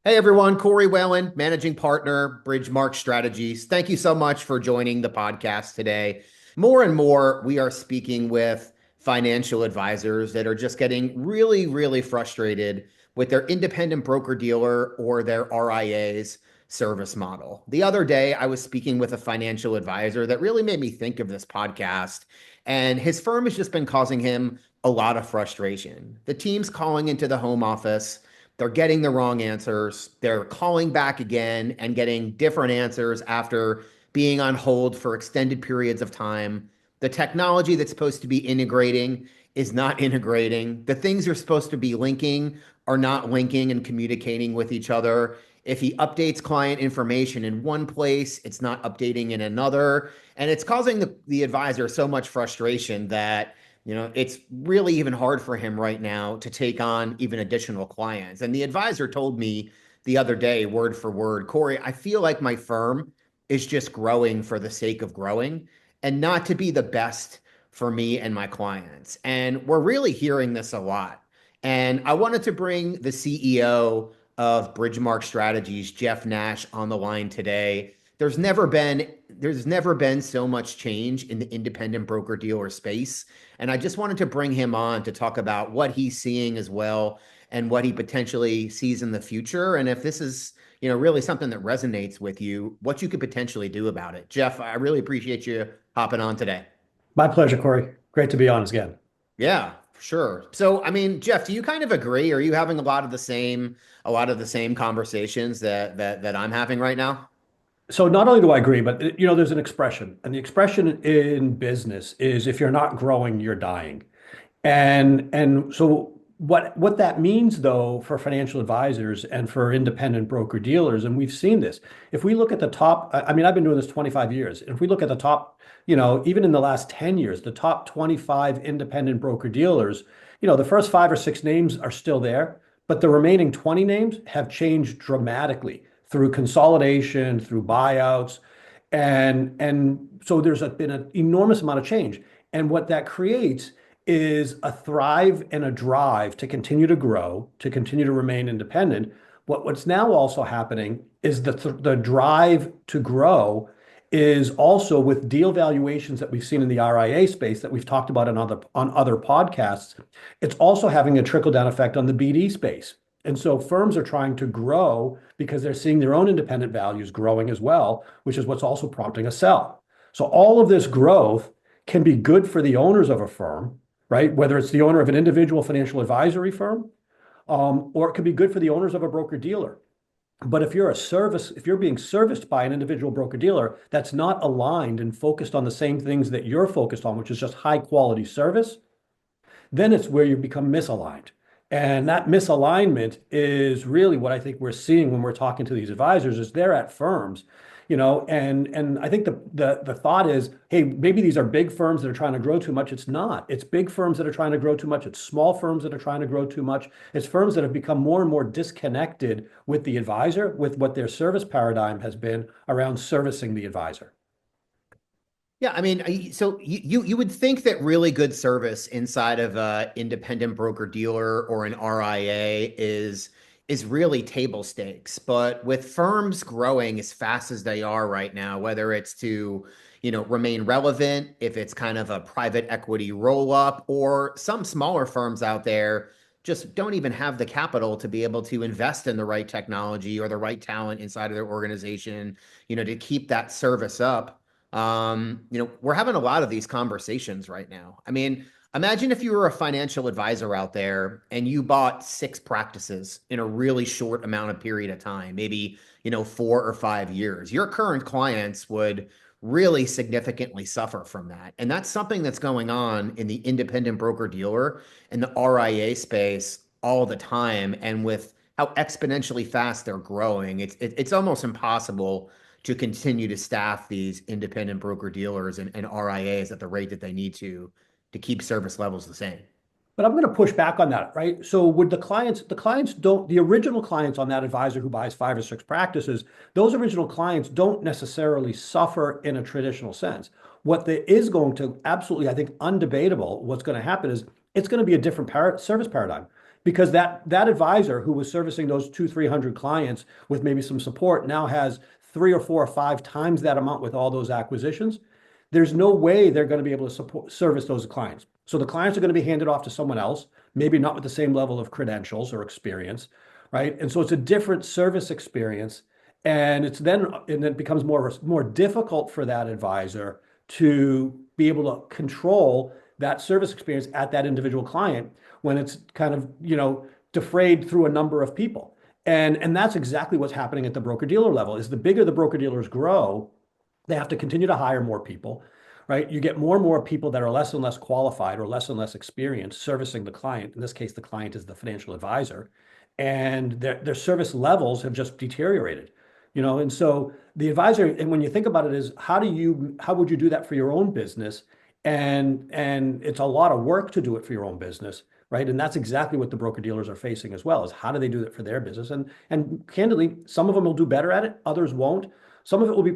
Hey everyone, Corey Whalen, managing partner, Bridgemark Strategies. Thank you so much for joining the podcast today. More and more, we are speaking with financial advisors that are just getting really, really frustrated with their independent broker dealer or their RIA's service model. The other day, I was speaking with a financial advisor that really made me think of this podcast, and his firm has just been causing him a lot of frustration. The team's calling into the home office. They're getting the wrong answers. They're calling back again and getting different answers after being on hold for extended periods of time. The technology that's supposed to be integrating is not integrating. The things you're supposed to be linking are not linking and communicating with each other. If he updates client information in one place, it's not updating in another. And it's causing the advisor so much frustration that it's really even hard for him right now to take on even additional clients. And the advisor told me the other day, word for word, Corey, I feel like my firm is just growing for the sake of growing and not to be the best for me and my clients. And we're really hearing this a lot. And I wanted to bring the CEO of Bridgemark Strategies, Jeff Nash, on the line today. There's never been so much change in the independent broker dealer space. And I just wanted to bring him on to talk about what he's seeing as well and what he potentially sees in the future. And if this is, really something that resonates with you, what you could potentially do about it. Jeff, I really appreciate you hopping on today. My pleasure, Corey. Great to be on again. Yeah, sure. So, I mean, Jeff, do you kind of agree? Are you having a lot of the same conversations that I'm having right now? So not only do I agree, but there's an expression, and the expression in business is if you're not growing, you're dying. And so what that means though for financial advisors and for independent broker dealers, and we've seen this. If we look at the top, I mean, I've been doing this 25 years. If we look at the top, even in the last 10 years, the top 25 independent broker dealers, the first 5 or 6 names are still there, but the remaining 20 names have changed dramatically through consolidation, through buyouts, and so been an enormous amount of change. And what that creates is a thrive and a drive to continue to grow, to continue to remain independent. What's now also happening is the drive to grow is also with deal valuations that we've seen in the RIA space that we've talked about on other podcasts. It's also having a trickle down effect on the BD space. And so firms are trying to grow because they're seeing their own independent values growing as well, which is what's also prompting a sell. So all of this growth can be good for the owners of a firm, right? Whether it's the owner of an individual financial advisory firm, or it could be good for the owners of a broker dealer. But if you're being serviced by an individual broker dealer that's not aligned and focused on the same things that you're focused on, which is just high quality service, then it's where you become misaligned. And that misalignment is really what I think we're seeing when we're talking to these advisors is they're at firms, and I think the thought is, hey, maybe these are big firms that are trying to grow too much. It's not. It's big firms that are trying to grow too much. It's small firms that are trying to grow too much. It's firms that have become more and more disconnected with the advisor, with what their service paradigm has been around servicing the advisor. Yeah, I mean, so you would think that really good service inside of a independent broker dealer or an RIA is really table stakes. But with firms growing as fast as they are right now, whether it's to, remain relevant, if it's kind of a private equity roll up, or some smaller firms out there just don't even have the capital to be able to invest in the right technology or the right talent inside of their organization, to keep that service up. We're having a lot of these conversations right now. I mean, imagine if you were a financial advisor out there and you bought 6 practices in a really short amount of period of time, maybe, 4 or 5 years. Your current clients would really significantly suffer from that. And that's something that's going on in the independent broker dealer and the RIA space all the time. And with how exponentially fast they're growing, it's almost impossible to continue to staff these independent broker dealers and RIAs at the rate that they need to keep service levels the same. But I'm going to push back on that, right? So would the original clients on that advisor who buys 5 or 6 practices, those original clients don't necessarily suffer in a traditional sense. What there is going to absolutely, I think, undebatable, what's going to happen is it's going to be a different service paradigm because that advisor who was servicing those 200, 300 clients with maybe some support now has 3 or 4 or 5 times that amount with all those acquisitions. There's no way they're going to be able to service those clients. So the clients are going to be handed off to someone else, maybe not with the same level of credentials or experience, right? And so it's a different service experience. And it becomes more difficult for that advisor to be able to control that service experience at that individual client when it's kind of, defrayed through a number of people. And that's exactly what's happening at the broker dealer level. Is the bigger the broker dealers grow, they have to continue to hire more people, right? You get more and more people that are less and less qualified or less and less experienced servicing the client. In this case, the client is the financial advisor, and their service levels have just deteriorated. And so the advisor, and when you think about it, is how would you do that for your own business? And it's a lot of work to do it for your own business, right? And that's exactly what the broker dealers are facing as well, is how do they do it for their business? And candidly, some of them will do better at it, others won't. Some of it will be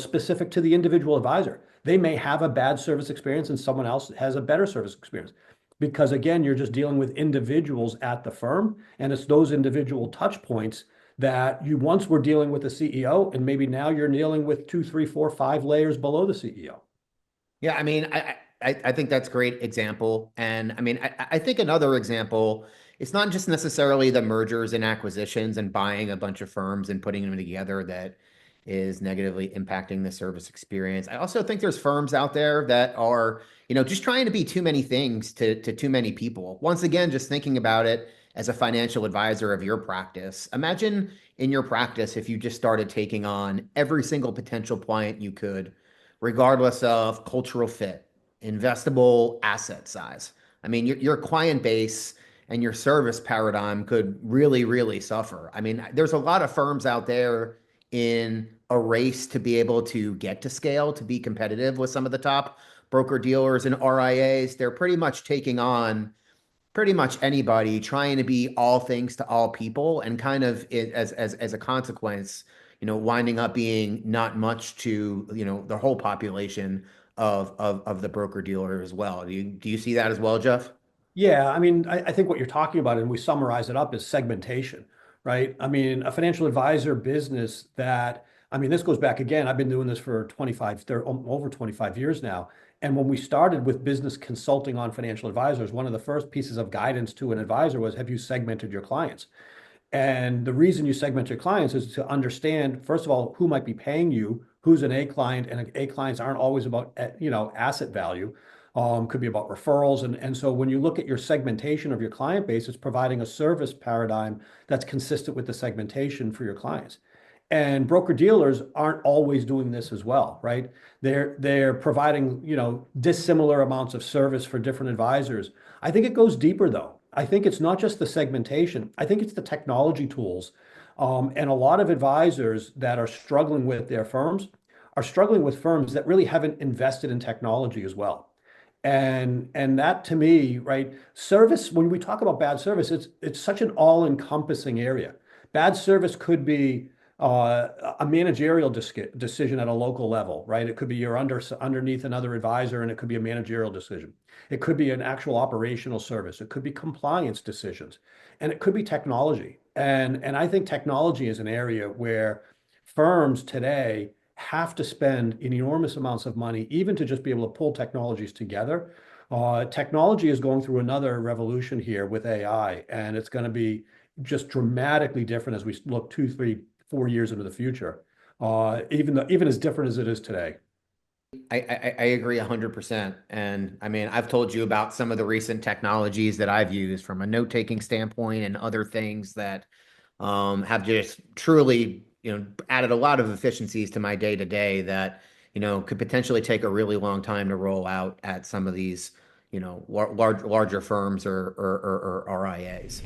specific to the individual advisor. They may have a bad service experience and someone else has a better service experience. Because again, you're just dealing with individuals at the firm, and it's those individual touch points that you once were dealing with the CEO, and maybe now you're dealing with 2, 3, 4, 5 layers below the CEO. Yeah, I mean, I think that's a great example. And I mean, I think another example, it's not just necessarily the mergers and acquisitions and buying a bunch of firms and putting them together that is negatively impacting the service experience. I also think there's firms out there that are, just trying to be too many things to too many people. Once again, just thinking about it as a financial advisor of your practice, imagine in your practice if you just started taking on every single potential client you could, regardless of cultural fit, investable asset size. I mean, your client base and your service paradigm could really, really suffer. I mean, there's a lot of firms out there in a race to be able to get to scale, to be competitive with some of the top broker dealers and RIAs. They're pretty much taking on pretty much anybody, trying to be all things to all people, and kind of as a consequence, winding up being not much to, the whole population of the broker dealer as well. Do you see that as well, Jeff? Yeah, I mean, I think what you're talking about, and we summarize it up, is segmentation, right? I mean, a financial advisor business I mean, this goes back again. I've been doing this for over 25 years now. And when we started with business consulting on financial advisors, one of the first pieces of guidance to an advisor was, have you segmented your clients? And the reason you segment your clients is to understand, first of all, who might be paying you, who's an A client, and A clients aren't always about, asset value. Could be about referrals. And so when you look at your segmentation of your client base, it's providing a service paradigm that's consistent with the segmentation for your clients. And broker dealers aren't always doing this as well, right? They're providing, dissimilar amounts of service for different advisors. I think it goes deeper though. I think it's not just the segmentation. I think it's the technology tools. And a lot of advisors that are struggling with their firms are struggling with firms that really haven't invested in technology as well. And that to me, right, service, when we talk about bad service, it's such an all-encompassing area. Bad service could be a managerial decision at a local level, right? It could be you're underneath another advisor, and it could be a managerial decision. It could be an actual operational service. It could be compliance decisions, and it could be technology. And I think technology is an area where firms today have to spend enormous amounts of money, even to just be able to pull technologies together. Technology is going through another revolution here with AI, and it's going to be just dramatically different as we look 2, 3, 4 years into the future, even as different as it is today. I agree 100%. And I mean, I've told you about some of the recent technologies that I've used from a note-taking standpoint and other things that have just truly, added a lot of efficiencies to my day to day that, could potentially take a really long time to roll out at some of these, larger firms or RIAs.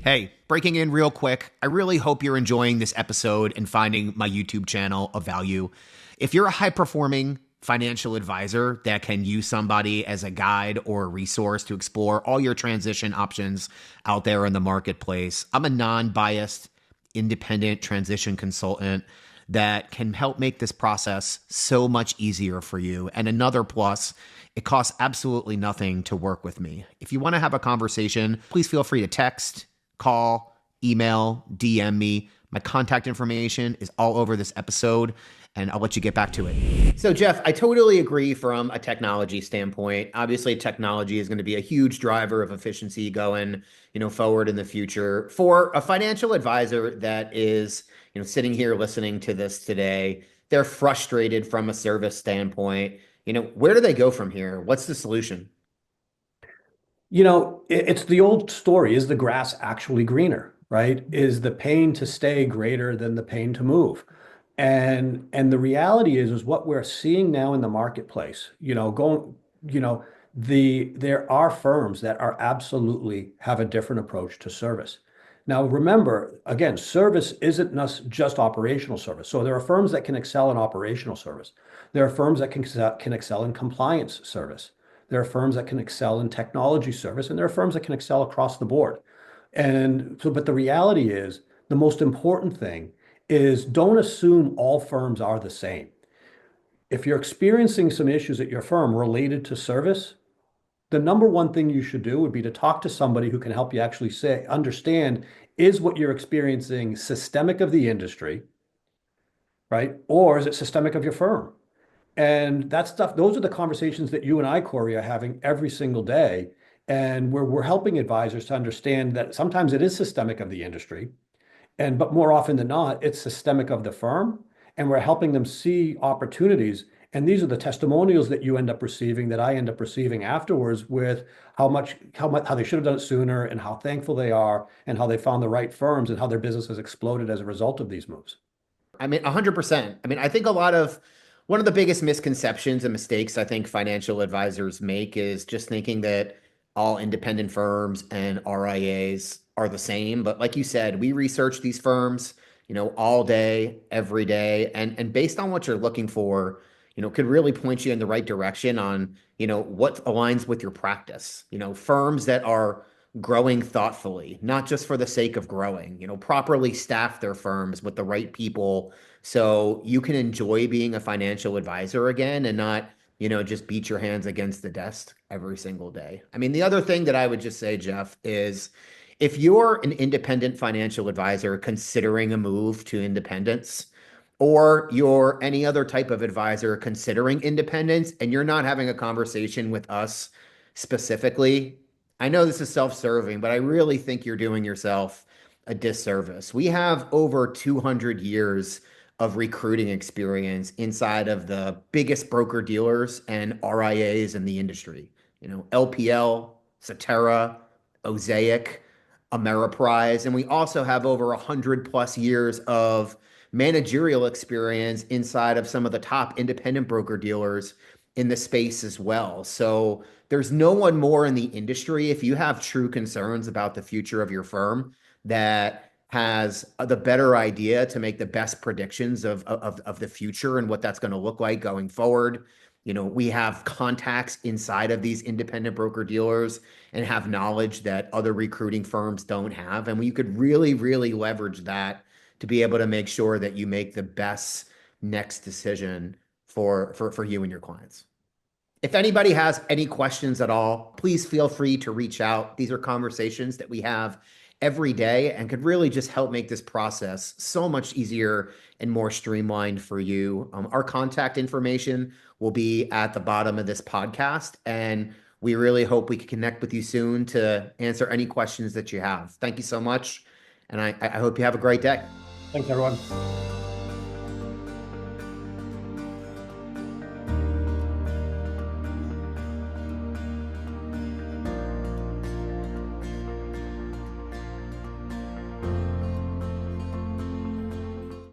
Hey, breaking in real quick. I really hope you're enjoying this episode and finding my YouTube channel of value. If you're a high-performing financial advisor that can use somebody as a guide or a resource to explore all your transition options out there in the marketplace, I'm a non-biased, independent transition consultant that can help make this process so much easier for you. And another plus, it costs absolutely nothing to work with me. If you want to have a conversation, please feel free to text, call, email, DM me. My contact information is all over this episode, and I'll let you get back to it. So, Jeff, I totally agree from a technology standpoint. Obviously, technology is going to be a huge driver of efficiency going, forward in the future. For a financial advisor that is, sitting here listening to this today, they're frustrated from a service standpoint. Where do they go from here? What's the solution? It's the old story. Is the grass actually greener, right? Is the pain to stay greater than the pain to move? And the reality is what we're seeing now in the marketplace, you know, there are firms that are absolutely have a different approach to service. Now, remember, again, service isn't just operational service. So there are firms that can excel in operational service. There are firms that can excel in compliance service. There are firms that can excel in technology service, and there are firms that can excel across the board. And so, but the reality is, the most important thing is don't assume all firms are the same. If you're experiencing some issues at your firm related to service, the number one thing you should do would be to talk to somebody who can help you actually understand, is what you're experiencing systemic of the industry, right? Or is it systemic of your firm? And that stuff, those are the conversations that you and I, Corey, are having every single day. And we're helping advisors to understand that sometimes it is systemic of the industry, but more often than not, it's systemic of the firm. And we're helping them see opportunities. And these are the testimonials that you end up receiving, that I end up receiving afterwards, with how they should have done it sooner, and how thankful they are, and how they found the right firms, and how their business has exploded as a result of these moves. I mean, 100%. I mean, I think one of the biggest misconceptions and mistakes I think financial advisors make is just thinking that all independent firms and RIAs are the same. But like you said, we research these firms, all day, every day. And based on what you're looking for, could really point you in the right direction on, what aligns with your practice. Firms that are growing thoughtfully, not just for the sake of growing, properly staff their firms with the right people so you can enjoy being a financial advisor again and not, just beat your hands against the desk every single day. I mean, the other thing that I would just say, Jeff, is if you're an independent financial advisor considering a move to independence, or you're any other type of advisor considering independence and you're not having a conversation with us specifically, I know this is self-serving, but I really think you're doing yourself a disservice. We have over 200 years of recruiting experience inside of the biggest broker dealers and RIAs in the industry. LPL, Cetera, Osaic, Ameriprise, and we also have over 100 plus years of managerial experience inside of some of the top independent broker dealers in the space as well. So there's no one more in the industry, if you have true concerns about the future of your firm, that has the better idea to make the best predictions of the future and what that's going to look like going forward. We have contacts inside of these independent broker dealers and have knowledge that other recruiting firms don't have. And we could really, really leverage that to be able to make sure that you make the best next decision for you and your clients. If anybody has any questions at all, please feel free to reach out. These are conversations that we have every day and could really just help make this process so much easier and more streamlined for you. Our contact information will be at the bottom of this podcast, and we really hope we can connect with you soon to answer any questions that you have. Thank you so much, and I hope you have a great day. Thanks, everyone.